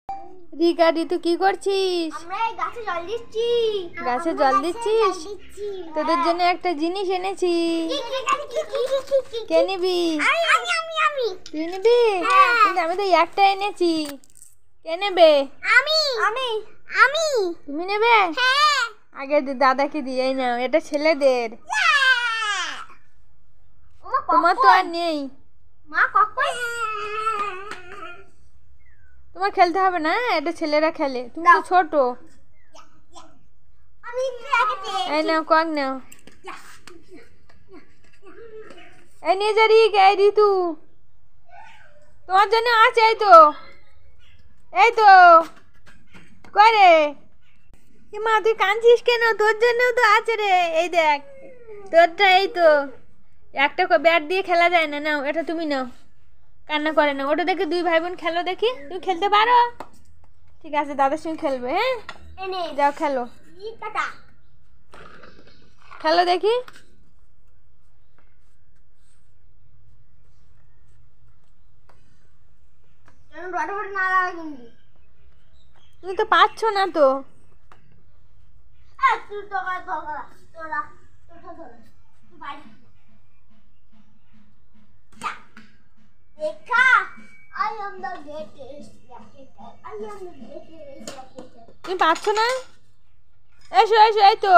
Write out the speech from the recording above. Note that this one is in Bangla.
রিকা ঋতু কি করছিস? আমরা এই গাছে জল দিচ্ছি। গাছে জল দিচ্ছিস? তোদের জন্য একটা জিনিস এনেছি। কে নিবি? আমি তুই নিবি? কিন্তু আমি তো একটা এনেছি। কে নেবে? আমি আমি আমি তুমি নেবে? হ্যাঁ। আগে দাদাকে দিয়ে নাও, এটা ছেলেদের। তোমার তো আর নেই। মা কখন? তোমার খেলতে হবে না, এটা ছেলেরা খেলে, তুমি তো ছোট। আমি এই নাও, কক নাও। এই নিয়ে যা এই ঋতু, তোমার জন্য আছে। এই তো, এই তো করে। মা তুই কাঁদছিস কেন? তোর জন্যও তো আছে রে। এই দেখ তোরটা, এই তো একটা ব্যাট দিয়ে খেলা যায় না। নাও, এটা তুমি নাও, কান্না করে না। ওটা দেখে দুই ভাই বোন খেলো, দেখি তুমি খেলতে পারো। ঠিক আছে, দাদার সঙ্গে খেলবে। হ্যাঁ, যাও খেলো, খেলো দেখি। তুমি তো পাচ্ছ না তো। তুমি পাচ্ছ না? এসো এসো, এই তো।